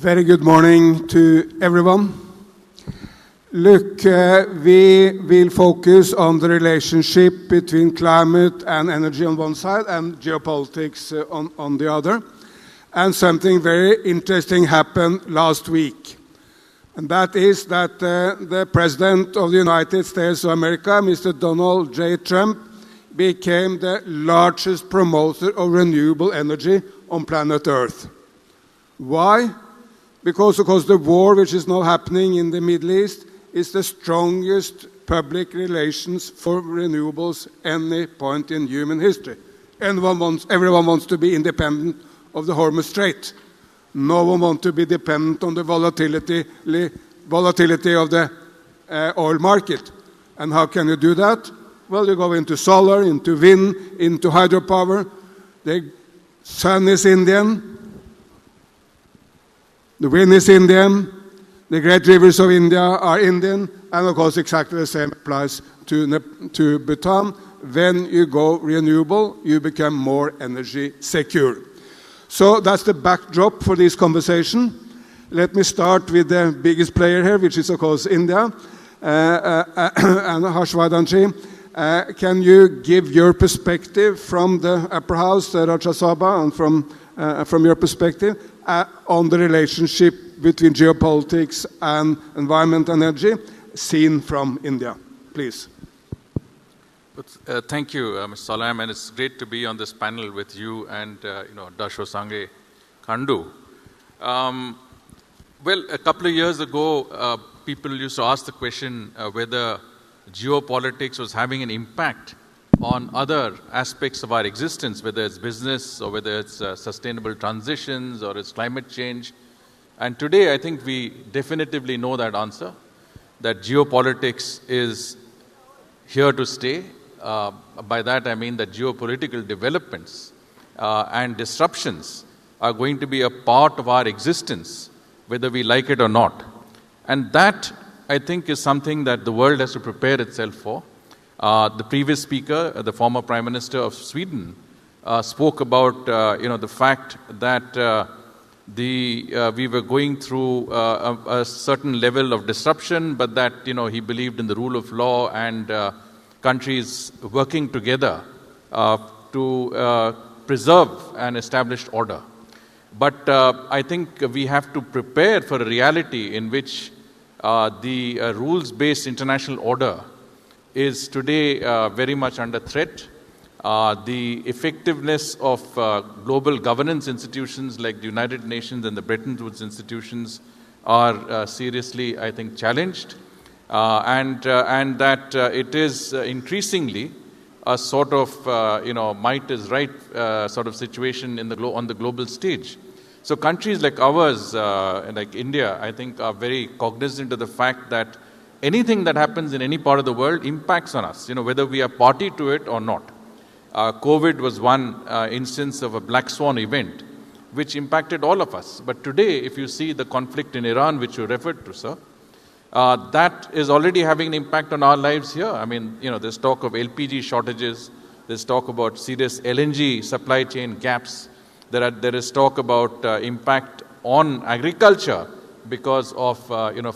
Very good morning to everyone. Look, we will focus on the relationship between climate and energy on one side and geopolitics on the other. And something very interesting happened last week. And that is that the President of the United States of America, Mr. Donald J. Trump, became the largest promoter of renewable energy on planet Earth. Why? Because the war which is now happening in the Middle East is the strongest public relations for renewables any point in human history. Everyone wants to be independent of the Hormuz Strait. No one wants to be dependent on the volatility of the oil market. And how can you do that? Well, you go into solar, into wind, into hydropower. The sun is Indian. The wind is Indian, the great rivers of India are Indian, and of course exactly the same applies to Bhutan. When you go renewable, you become more energy secure. So that's the backdrop for this conversation. Let me start with the biggest player here, which is of course India, and Vardhan. Can you give your perspective from the upper house, the Rajya Sabha, and from your perspective, on the relationship between geopolitics and environment and energy seen from India, please. Thank you, Mr. Solheim, and it's great to be on this panel with you and Dasho, Sangay, Khandu. Well, a couple of years ago, people used to ask the question whether geopolitics was having an impact on other aspects of our existence, whether it's business or whether it's sustainable transitions or it's climate change. And today, I think we definitively know that answer, that geopolitics is here to stay. By that, I mean that geopolitical developments and disruptions are going to be a part of our existence, whether we like it or not. And that, I think, is something that the world has to prepare itself for. The previous speaker, the former Prime Minister of Sweden, spoke about the fact that we were going through a certain level of disruption, but that he believed in the rule of law and countries working together to preserve an established order. But I think we have to prepare for a reality in which the rules-based international order is today very much under threat. The effectiveness of global governance institutions like the United Nations and the Bretton Woods institutions are seriously, I think, challenged. And that it is increasingly a sort of, might is right sort of situation on the global stage. So countries like ours, like India, I think are very cognizant of the fact that anything that happens in any part of the world impacts on us, whether we are party to it or not. COVID was one instance of a black swan event which impacted all of us. But today, if you see the conflict in Iran, which you referred to, sir, that is already having an impact on our lives here. I mean, there's talk of LPG shortages. There's talk about serious LNG supply chain gaps. There is talk about impact on agriculture because of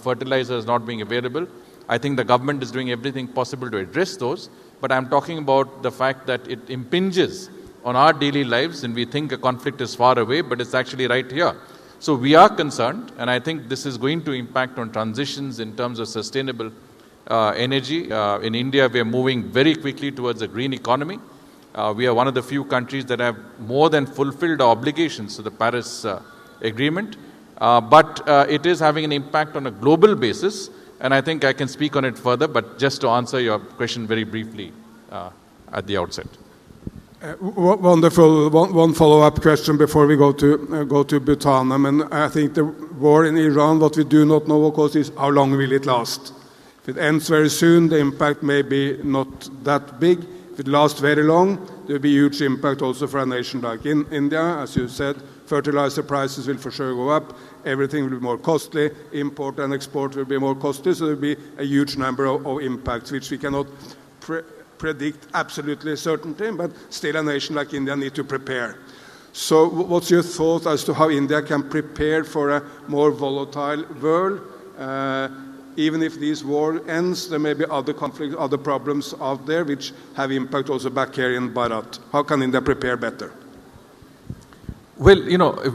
fertilizers not being available. I think the government is doing everything possible to address those, but I'm talking about the fact that it impinges on our daily lives and we think a conflict is far away, but it's actually right here. So we are concerned, and I think this is going to impact on transitions in terms of sustainable energy. In India, we are moving very quickly towards a green economy. We are one of the few countries that have more than fulfilled our obligations to the Paris Agreement. But it is having an impact on a global basis, and I think I can speak on it further, but just to answer your question very briefly at the outset. Wonderful. One follow-up question before we go to Bhutan. I mean, I think the war in Iran, what we do not know, of course, is how long will it last. If it ends very soon, the impact may be not that big. If it lasts very long, there will be huge impact also for a nation like India. As you said, fertilizer prices will for sure go up. Everything will be more costly. Import and export will be more costly. So there will be a huge number of impacts, which we cannot predict absolutely certainty, but still a nation like India needs to prepare. So what's your thought as to how India can prepare for a more volatile world? Even if this war ends, there may be other conflicts, other problems out there which have impact also back here in Bharat. How can India prepare better? Well,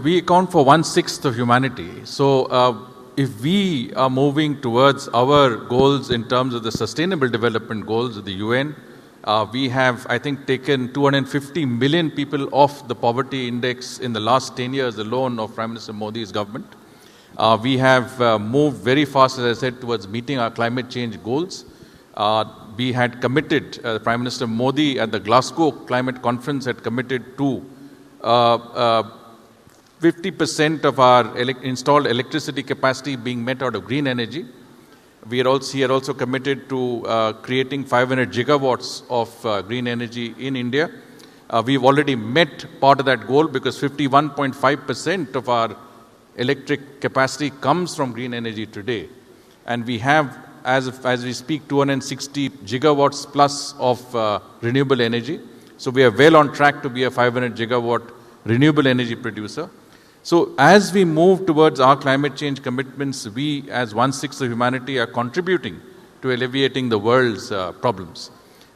we account for 1/6 of humanity. So if we are moving towards our goals in terms of the Sustainable Development Goals of the UN, we have, I think, taken 250 million people off the poverty index in the last 10 years alone of Prime Minister Modi's government. We have moved very fast, as I said, towards meeting our climate change goals. We had committed, Prime Minister Modi at the Glasgow Climate Conference had committed to 50% of our installed electricity capacity being met out of green energy. He had also committed to creating 500 gigawatts of green energy in India. We've already met part of that goal because 51.5% of our electric capacity comes from green energy today. And we have, as we speak, 260 gigawatts plus of renewable energy. So we are well on track to be a 500 gigawatt renewable energy producer. So as we move towards our climate change commitments, we as 1/6 of humanity are contributing to alleviating the world's problems.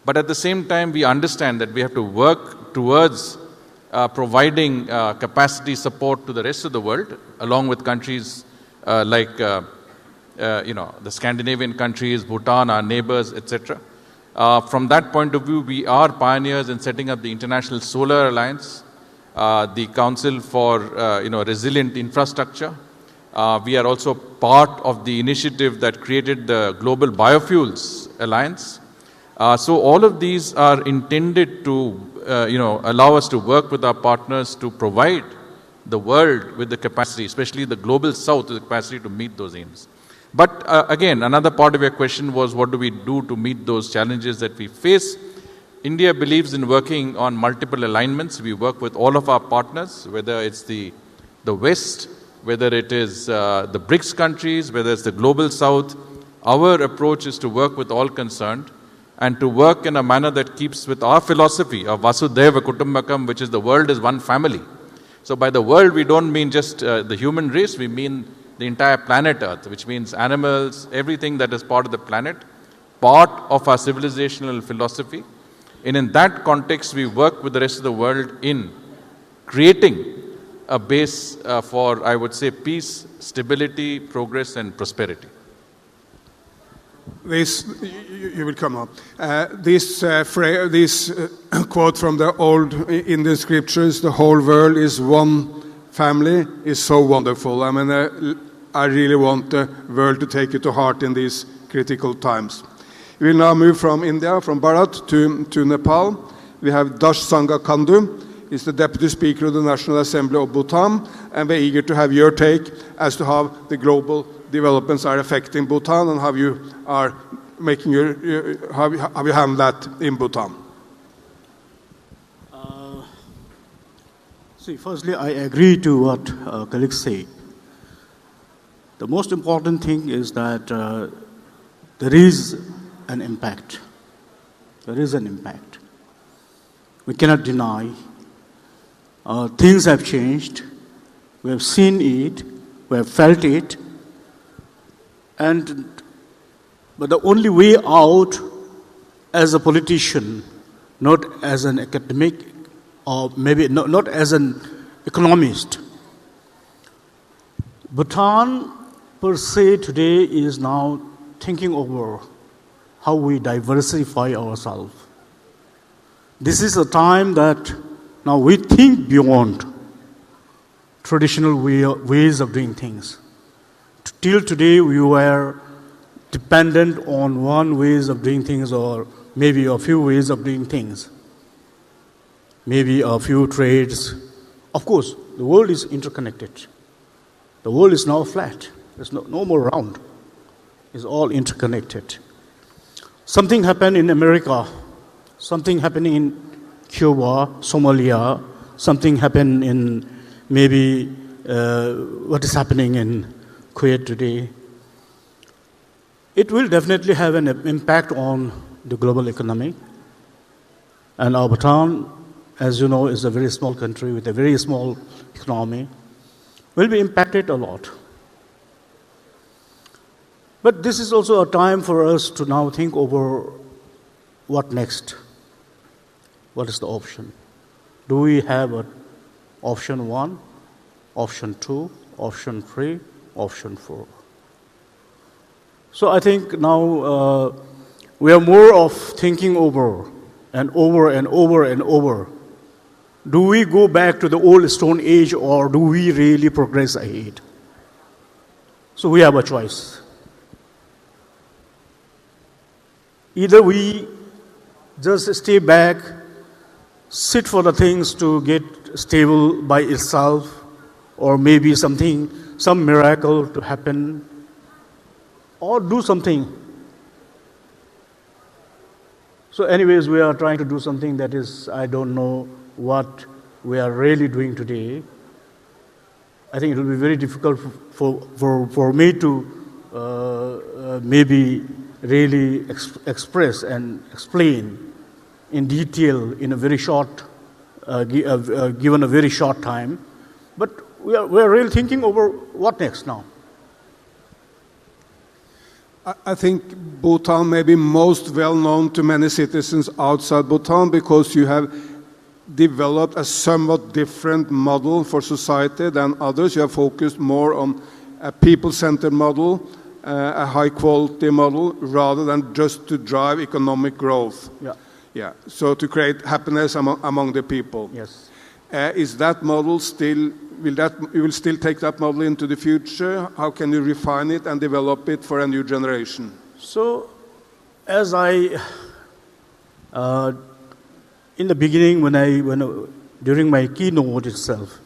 But at the same time, we understand that we have to work towards providing capacity support to the rest of the world, along with countries like the Scandinavian countries, Bhutan, our neighbors, etc. From that point of view, we are pioneers in setting up the International Solar Alliance, the Council for Resilient Infrastructure. We are also part of the initiative that created the Global Biofuels Alliance. So all of these are intended to allow us to work with our partners to provide the world with the capacity, especially the global south, with the capacity to meet those aims. But again, another part of your question was, what do we do to meet those challenges that we face? India believes in working on multiple alignments. We work with all of our partners, whether it's the West, whether it is the BRICS countries, whether it's the global south. Our approach is to work with all concerned and to work in a manner that keeps with our philosophy of Vasudhaiva Kutumbakam, which is the world is one family. So by the world, we don't mean just the human race, we mean the entire planet Earth, which means animals, everything that is part of the planet, part of our civilizational philosophy. And in that context, we work with the rest of the world in creating a base for, I would say, peace, stability, progress, and prosperity. You will come up. This quote from the old Indian scriptures, the whole world is one family, is so wonderful. I mean, I really want the world to take it to heart in these critical times. We will now move from India, from Bharat to Nepal. We have Dasho Khandu. He's the Deputy Speaker of the National Assembly of Bhutan, and we're eager to have your take as to how the global developments are affecting Bhutan and how you are making how you handle that in Bhutan. Firstly, I agree to what colleagues say. The most important thing is that there is an impact. There is an impact. We cannot deny. Things have changed. We have seen it. We have felt it. But the only way out as a politician, not as an academic, or maybe not as an economist. Bhutan per se today is now thinking over how we diversify ourselves. This is a time that now we think beyond traditional ways of doing things. Till today we were dependent on one ways of doing things, or maybe a few ways of doing things. Maybe a few trades. Of course, the world is interconnected. The world is now flat. There's no more round. It's all interconnected. Something happened in America. Something happening in Cuba, Somalia. Something happened in maybe what is happening in Kuwait today. It will definitely have an impact on the global economy. And our Bhutan as you know, is a very small country with a very small economy, will be impacted a lot. But this is also a time for us to now think over what next. What is the option? Do we have an option 1, option 2, option 3, option 4? So I think now we are more of thinking over and over and over and over. Do we go back to the old Stone Age or do we really progress ahead? So we have a choice. Either we just stay back, sit for the things to get stable by itself, or maybe some miracle to happen, or do something. So anyways, we are trying to do something that is, I don't know what we are really doing today. I think it will be very difficult for me to maybe really express and explain in detail in a very short, given a very short time. But we are really thinking over what next now. I think Bhutan may be most well known to many citizens outside Bhutan because you have developed a somewhat different model for society than others. You have focused more on a people-centered model, a high-quality model, rather than just to drive economic growth. Yeah. So to create happiness among the people. Yes. Is that model still? You will still take that model into the future? How can you refine it and develop it for a new generation? So, as I in the beginning, during my keynote itself,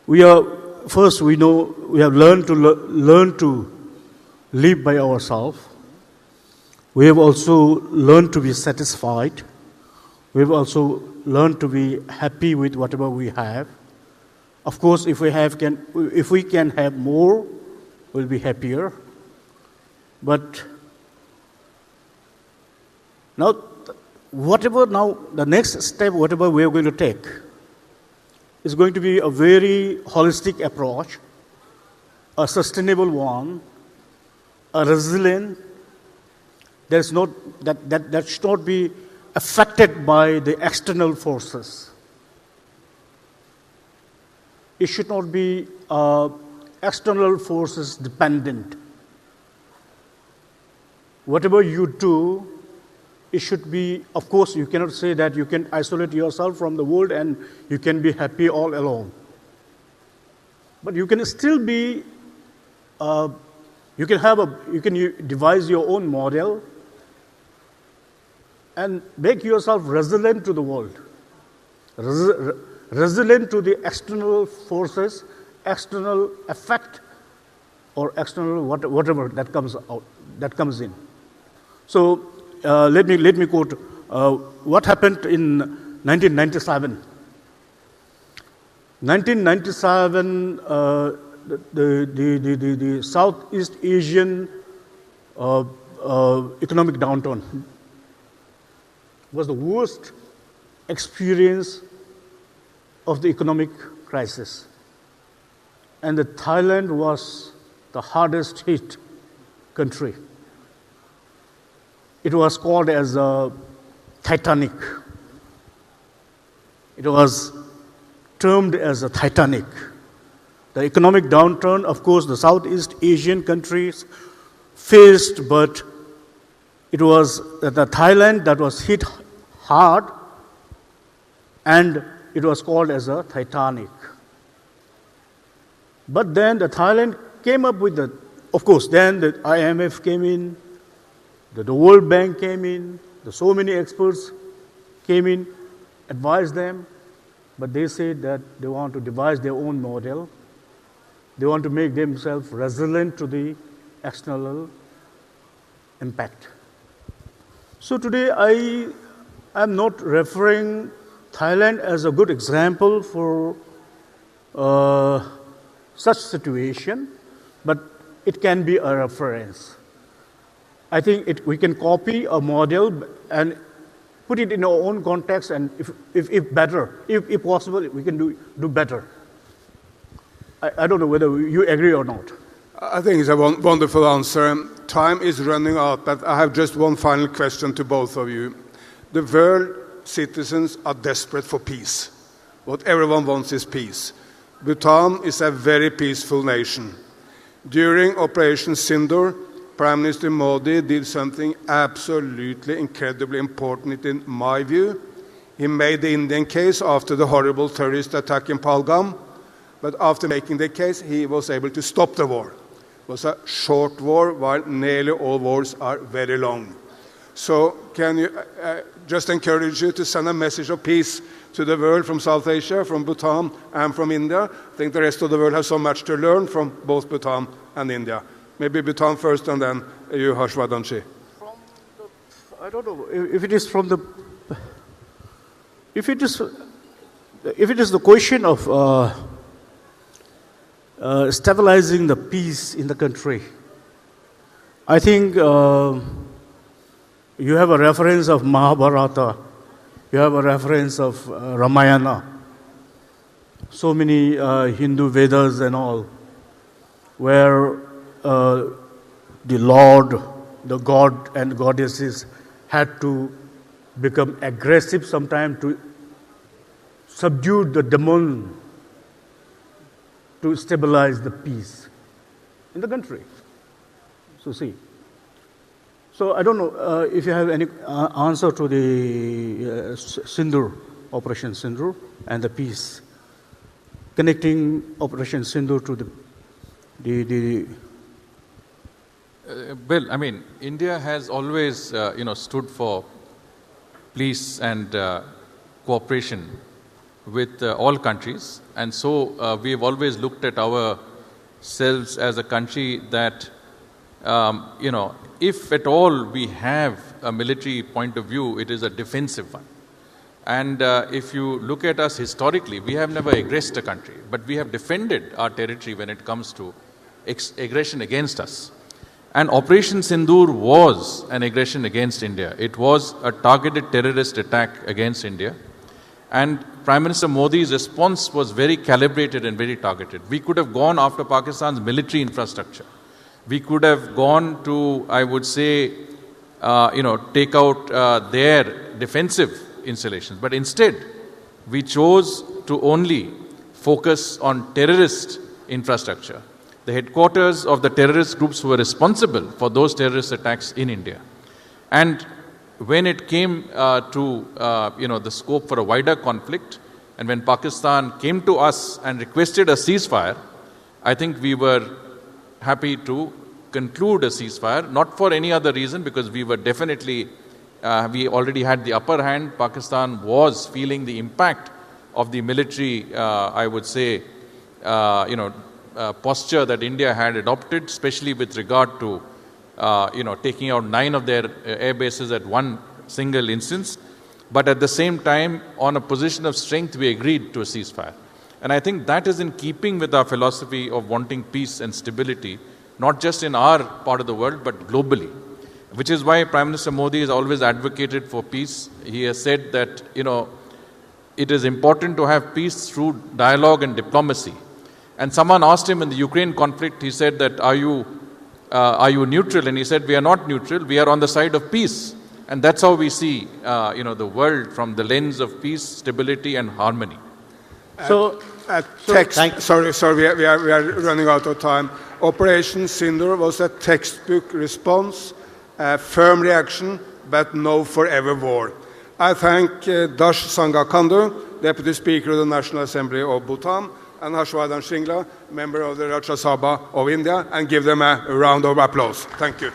we have learned to live by ourselves. We have also learned to be satisfied. We have also learned to be happy with whatever we have. Of course, if we can have more, we'll be happier. But now, the next step, whatever we are going to take, is going to be a very holistic approach, a sustainable one, a resilient. That should not be affected by the external forces. It should not be external forces dependent. Whatever you do, it should be, of course, you cannot say that you can isolate yourself from the world and you can be happy all alone. But you can still be, you can devise your own model and make yourself resilient to the world. Resilient to the external forces, external effect, or external whatever that comes in. So let me quote what happened in 1997. 1997, the Southeast Asian economic downturn was the worst experience of the economic crisis. And Thailand was the hardest hit country. It was called as a Titanic. It was termed as a Titanic. The economic downturn, of course, the Southeast Asian countries faced, but it was the Thailand that was hit hard, and it was called as a Titanic. But then the Thailand came up with of course, then the IMF came in, the World Bank came in, so many experts came in, advised them, but they said that they want to devise their own model. They want to make themselves resilient to the external impact. So today I am not referring Thailand as a good example for such situation, but it can be a reference. I think we can copy a model and put it in our own context, and if better, if possible, we can do better. I don't know whether you agree or not. I think it's a wonderful answer. Time is running out, but I have just one final question to both of you. The world citizens are desperate for peace. What everyone wants is peace. Bhutan is a very peaceful nation. During Operation Sindoor, Prime Minister Modi did something absolutely incredibly important in my view. He made the Indian case after the horrible terrorist attack in Pahalgam, but after making the case, he was able to stop the war. It was a short war, while nearly all wars are very long. So can you just encourage you to send a message of peace to the world from South Asia, from Bhutan, and from India? I think the rest of the world has so much to learn from both Bhutan and India. Maybe Bhutan first, and then you, Vardhan. I don't know if it is from the. If it is the question of stabilizing the peace in the country, I think you have a reference of Mahabharata, you have a reference of Ramayana, so many Hindu Vedas and all, where the Lord, the God and goddesses had to become aggressive sometimes to subdue the demon to stabilize the peace in the country. So see. So I don't know if you have any answer to the Sindoor, Operation Sindoor, and the peace, connecting Operation Sindoor to the Well, I mean, India has always, stood for peace and cooperation with all countries, and so we have always looked at ourselves as a country that, if at all we have a military point of view, it is a defensive one. And if you look at us historically, we have never aggressed a country, but we have defended our territory when it comes to aggression against us. And Operation Sindoor was an aggression against India. It was a targeted terrorist attack against India. And Prime Minister Modi's response was very calibrated and very targeted. We could have gone after Pakistan's military infrastructure. We could have gone to, I would say, take out their defensive installations. But instead, we chose to only focus on terrorist infrastructure, the headquarters of the terrorist groups who were responsible for those terrorist attacks in India. And when it came to the scope for a wider conflict, and when Pakistan came to us and requested a ceasefire, I think we were happy to conclude a ceasefire, not for any other reason, because we were definitely, we already had the upper hand. Pakistan was feeling the impact of the military, I would say, posture that India had adopted, especially with regard to, taking out 9 of their air bases at one single instance. But at the same time, on a position of strength, we agreed to a ceasefire. And I think that is in keeping with our philosophy of wanting peace and stability, not just in our part of the world, but globally. Which is why Prime Minister Modi has always advocated for peace. He has said that, it is important to have peace through dialogue and diplomacy. And someone asked him in the Ukraine conflict, he said that, are you neutral? And he said, we are not neutral, we are on the side of peace. And that's how we see, the world from the lens of peace, stability and harmony. Sorry, we are running out of time. Operation Sindoor was a textbook response, a firm reaction, but no forever war. I thank Dasho Khandu, Deputy Speaker of the National Assembly of Bhutan, and Vardhan Shringla, member of the Rajya Sabha of India, and give them a round of applause. Thank you.